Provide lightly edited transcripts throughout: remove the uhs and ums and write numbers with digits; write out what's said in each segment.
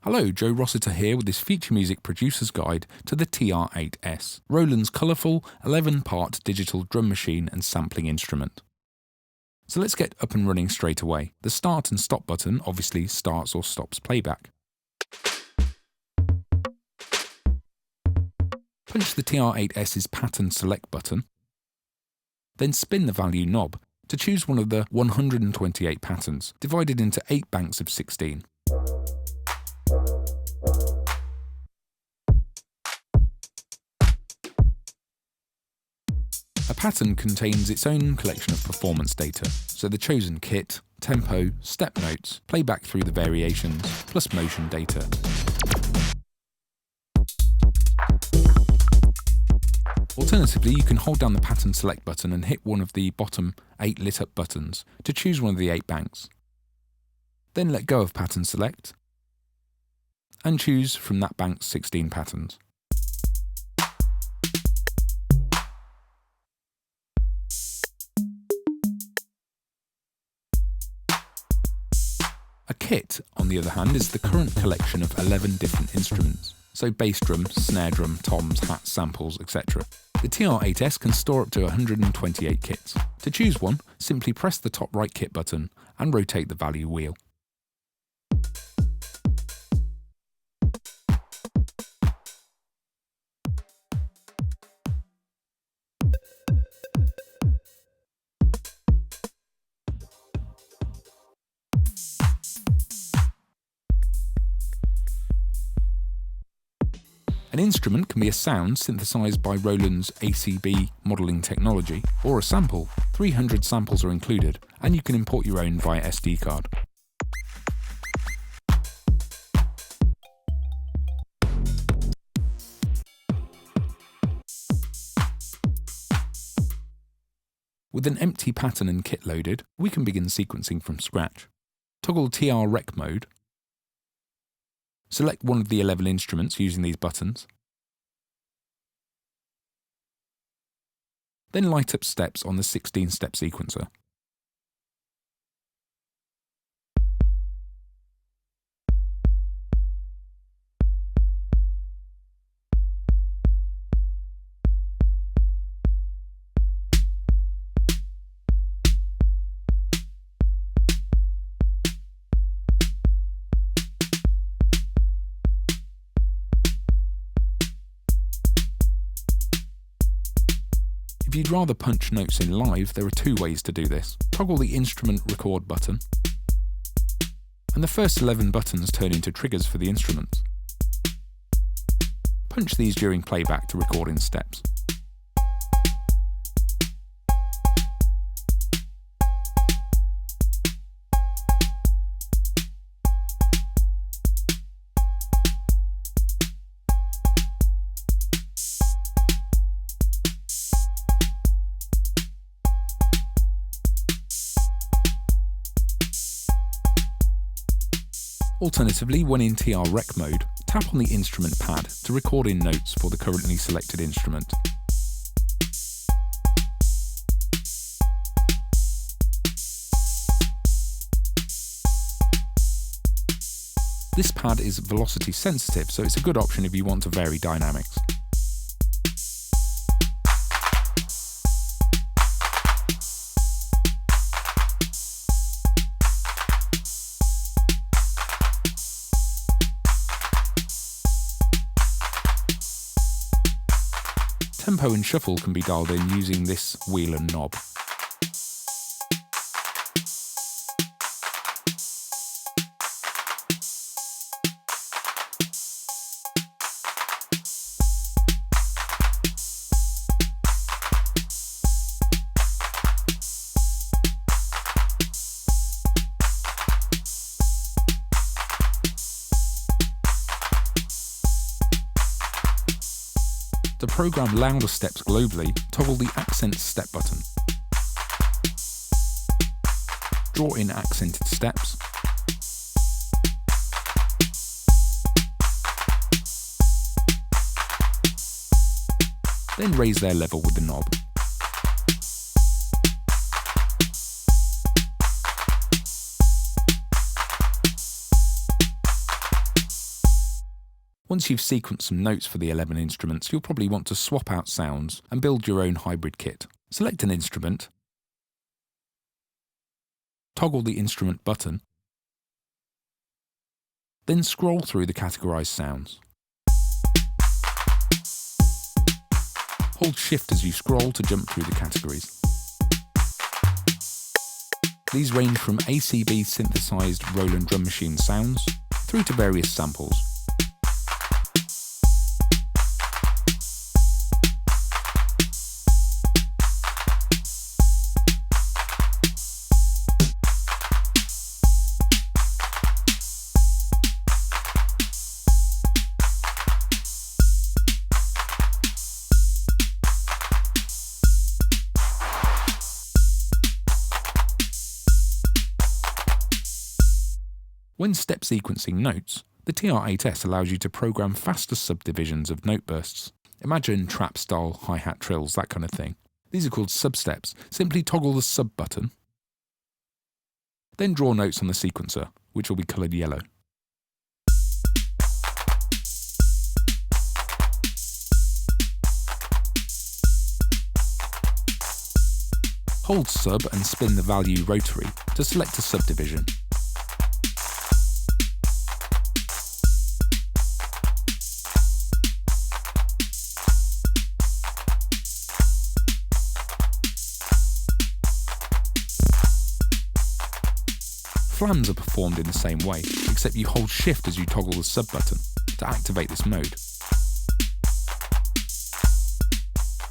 Hello, Joe Rossiter here with this feature music producer's guide to the TR-8S, Roland's colourful 11-part digital drum machine and sampling instrument. So let's get up and running straight away. The start and stop button obviously starts or stops playback. Punch the TR-8S's pattern select button, then spin the value knob to choose one of the 128 patterns, divided into 8 banks of 16. A pattern contains its own collection of performance data, so the chosen kit, tempo, step notes, playback through the variations, plus motion data. Alternatively, you can hold down the pattern select button and hit one of the bottom 8 lit up buttons to choose one of the 8 banks. Then let go of pattern select and choose from that bank's 16 patterns. A kit, on the other hand, is the current collection of 11 different instruments, so bass drum, snare drum, toms, hats, samples, etc. The TR-8S can store up to 128 kits. To choose one, simply press the top right kit button and rotate the value wheel. An instrument can be a sound synthesized by Roland's ACB modelling technology, or a sample. 300 samples are included, and you can import your own via SD card. With an empty pattern and kit loaded, we can begin sequencing from scratch. Toggle TR Rec mode. Select one of the 11 instruments using these buttons. Then light up steps on the 16-step sequencer. If you'd rather punch notes in live, there are 2 ways to do this. Toggle the instrument record button, and the first 11 buttons turn into triggers for the instruments. Punch these during playback to record in steps. Alternatively, when in TR Rec mode, tap on the instrument pad to record in notes for the currently selected instrument. This pad is velocity sensitive, so it's a good option if you want to vary dynamics. Tempo and shuffle can be dialed in using this wheel and knob. To program louder steps globally, toggle the Accent Step button. Draw in accented steps. Then raise their level with the knob. Once you've sequenced some notes for the 11 instruments, you'll probably want to swap out sounds and build your own hybrid kit. Select an instrument, toggle the instrument button, then scroll through the categorized sounds. Hold Shift as you scroll to jump through the categories. These range from ACB synthesized Roland drum machine sounds through to various samples. When step sequencing notes, the TR-8S allows you to program faster subdivisions of note bursts. Imagine trap-style hi-hat trills, that kind of thing. These are called substeps. Simply toggle the sub button, then draw notes on the sequencer, which will be coloured yellow. Hold sub and spin the value rotary to select a subdivision. Flams are performed in the same way, except you hold Shift as you toggle the sub button to activate this mode.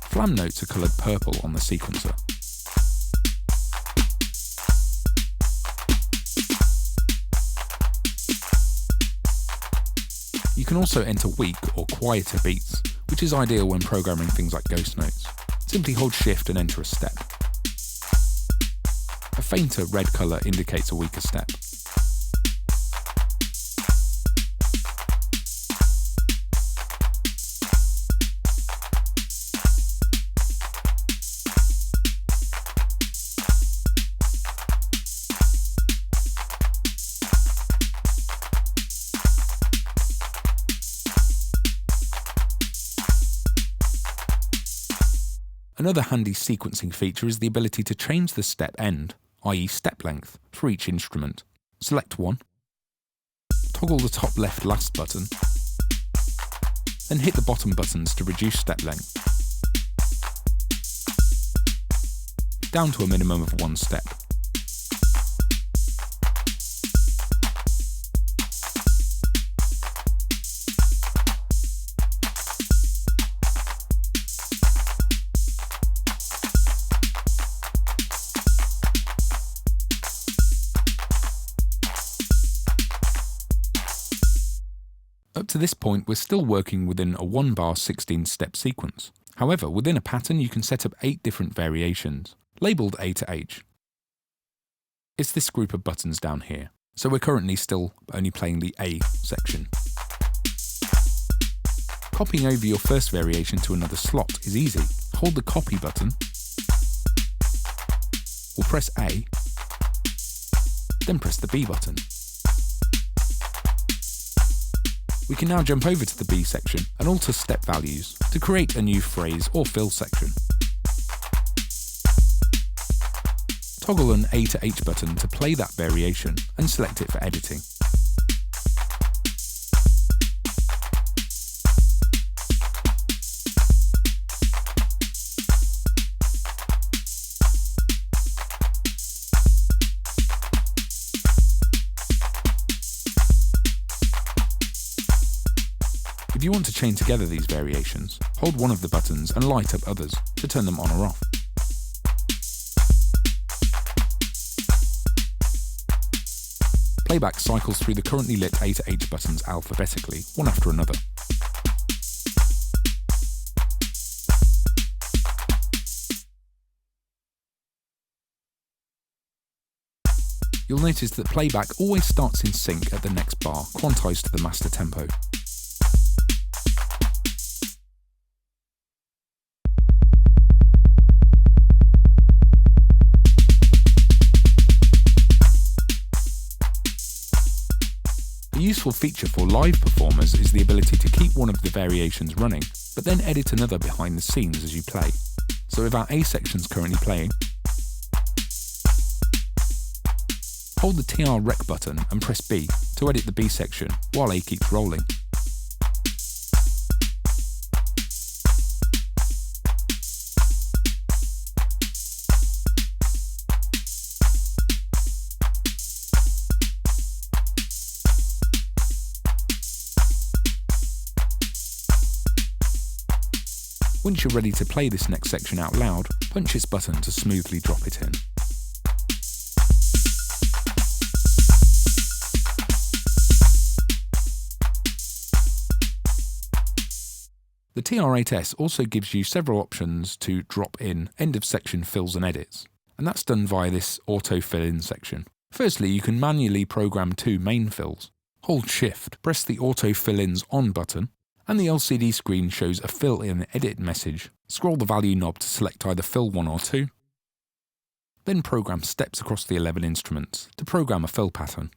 Flam notes are coloured purple on the sequencer. You can also enter weak or quieter beats, which is ideal when programming things like ghost notes. Simply hold Shift and enter a step. A fainter red colour indicates a weaker step. Another handy sequencing feature is the ability to change the step end, i.e. step length, for each instrument. Select one, toggle the top left last button, then hit the bottom buttons to reduce step length, down to a minimum of one step. Up to this point, we're still working within a 1-bar 16-step sequence. However, within a pattern you can set up 8 different variations, labelled A to H. It's this group of buttons down here, so we're currently still only playing the A section. Copying over your first variation to another slot is easy. Hold the copy button, or press A, then press the B button. We can now jump over to the B section and alter step values to create a new phrase or fill section. Toggle an A to H button to play that variation and select it for editing. If you want to chain together these variations, hold one of the buttons and light up others to turn them on or off. Playback cycles through the currently lit A to H buttons alphabetically, one after another. You'll notice that playback always starts in sync at the next bar, quantized to the master tempo. useful feature for live performers is the ability to keep one of the variations running, but then edit another behind the scenes as you play. So if our A section's currently playing, hold the TR Rec button and press B to edit the B section while A keeps rolling. Once you're ready to play this next section out loud, punch its button to smoothly drop it in. The TR-8S also gives you several options to drop in end of section fills and edits, and that's done via this auto fill in section. Firstly, you can manually program 2 main fills. Hold Shift, press the auto fill ins on button, and the LCD screen shows a fill in edit message. Scroll the value knob to select either fill 1 or 2. Then program steps across the 11 instruments to program a fill pattern.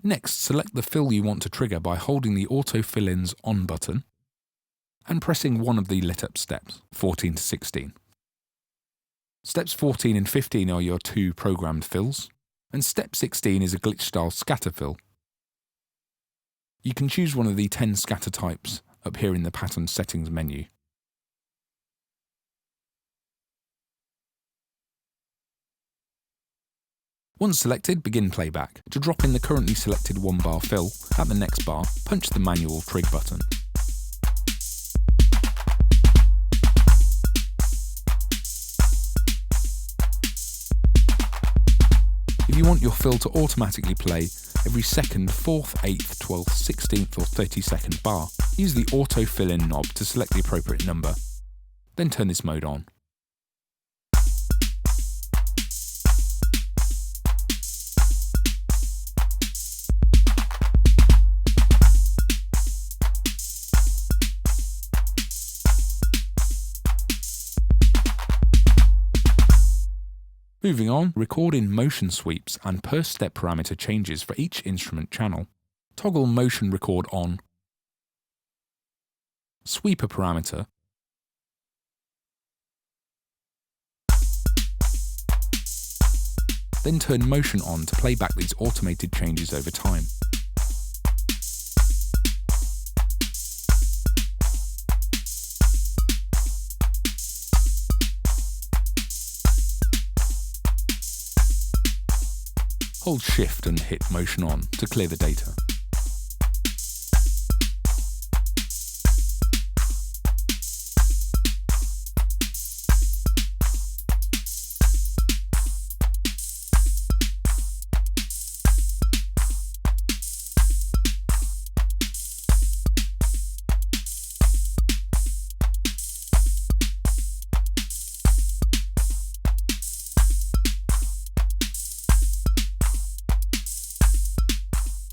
Next, select the fill you want to trigger by holding the auto fill ins on button and pressing one of the lit up steps, 14 to 16. Steps 14 and 15 are your 2 programmed fills, and step 16 is a glitch style scatter fill. You can choose one of the 10 scatter types up here in the pattern settings menu. Once selected, begin playback. To drop in the currently selected 1 bar fill, at the next bar, punch the manual trig button. If you want your fill to automatically play every 2nd, 4th, 8th, 12th, 16th or 32nd bar, use the auto fill in knob to select the appropriate number. Then turn this mode on. Moving on, record in motion sweeps and per step parameter changes for each instrument channel. Toggle motion record on, sweeper parameter, then turn motion on to play back these automated changes over time. Hold Shift and hit motion on to clear the data.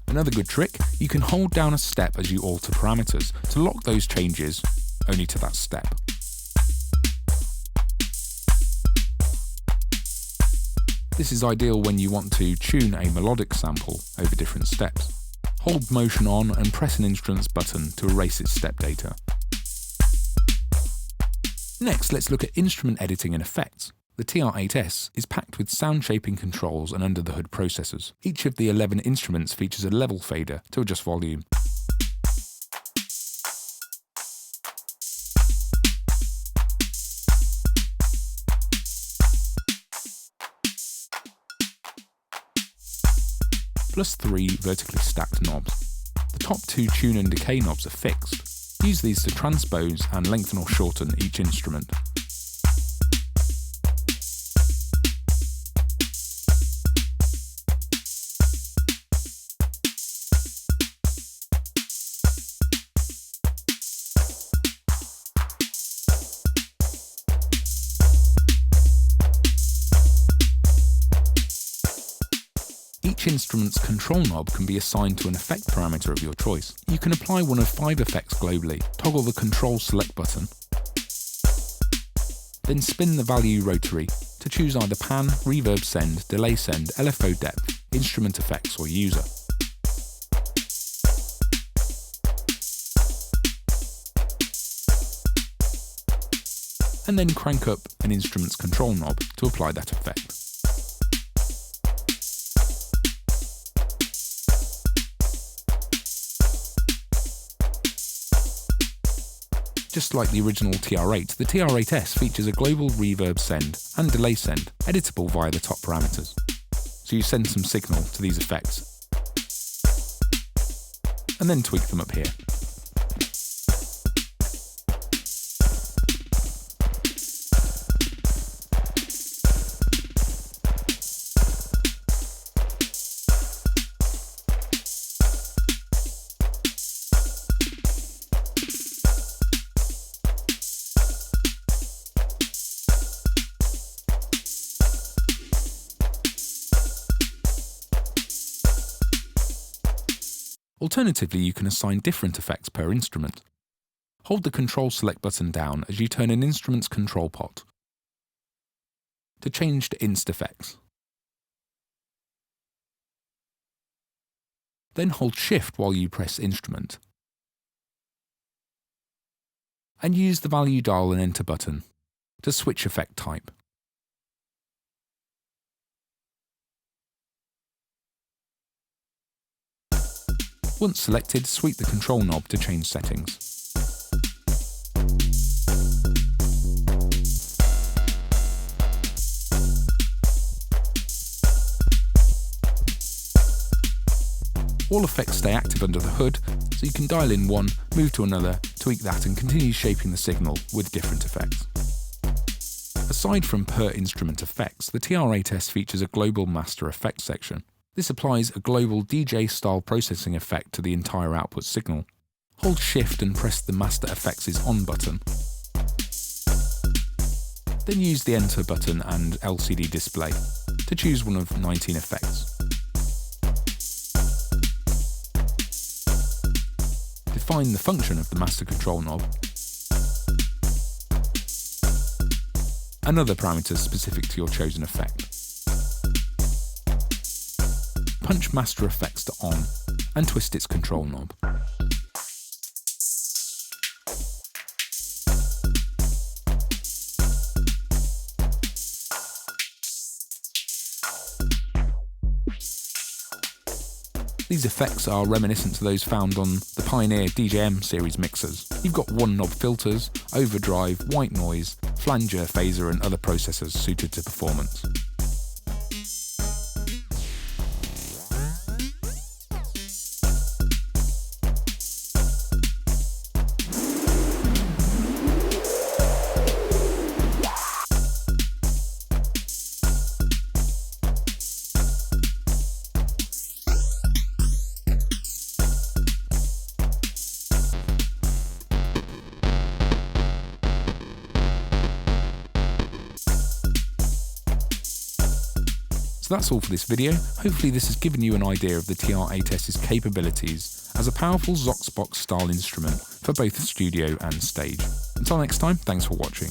Another good trick, you can hold down a step as you alter parameters to lock those changes only to that step. This is ideal when you want to tune a melodic sample over different steps. Hold motion on and press an instrument's button to erase its step data. Next, let's look at instrument editing and effects. The TR-8S is packed with sound shaping controls and under-the-hood processors. Each of the 11 instruments features a level fader to adjust volume. Plus 3 vertically stacked knobs. The top 2 tune and decay knobs are fixed. Use these to transpose and lengthen or shorten each instrument. Each instrument's control knob can be assigned to an effect parameter of your choice. You can apply one of 5 effects globally, toggle the control select button, then spin the value rotary to choose either pan, reverb send, delay send, LFO depth, instrument effects or user. And then crank up an instrument's control knob to apply that effect. Just like the original TR-8, the TR-8S features a global reverb send and delay send, editable via the top parameters. So you send some signal to these effects, and then tweak them up here. Alternatively, you can assign different effects per instrument. Hold the Control Select button down as you turn an instrument's control pot to change to Inst Effects. Then hold Shift while you press Instrument, and use the Value Dial and Enter button to switch effect type. Once selected, sweep the control knob to change settings. All effects stay active under the hood, so you can dial in one, move to another, tweak that and continue shaping the signal with different effects. Aside from per instrument effects, the TR-8S features a global master effects section. This applies a global DJ-style processing effect to the entire output signal. Hold Shift and press the Master Effects is On button. Then use the Enter button and LCD display to choose one of 19 effects. Define the function of the master control knob and other parameters specific to your chosen effect. Punch Master Effects to On and twist its control knob. These effects are reminiscent to those found on the Pioneer DJM series mixers. You've got one-knob filters, overdrive, white noise, flanger, phaser and other processors suited to performance. So that's all for this video. Hopefully this has given you an idea of the TR-8S's capabilities as a powerful Zoxbox style instrument for both studio and stage. Until next time, thanks for watching.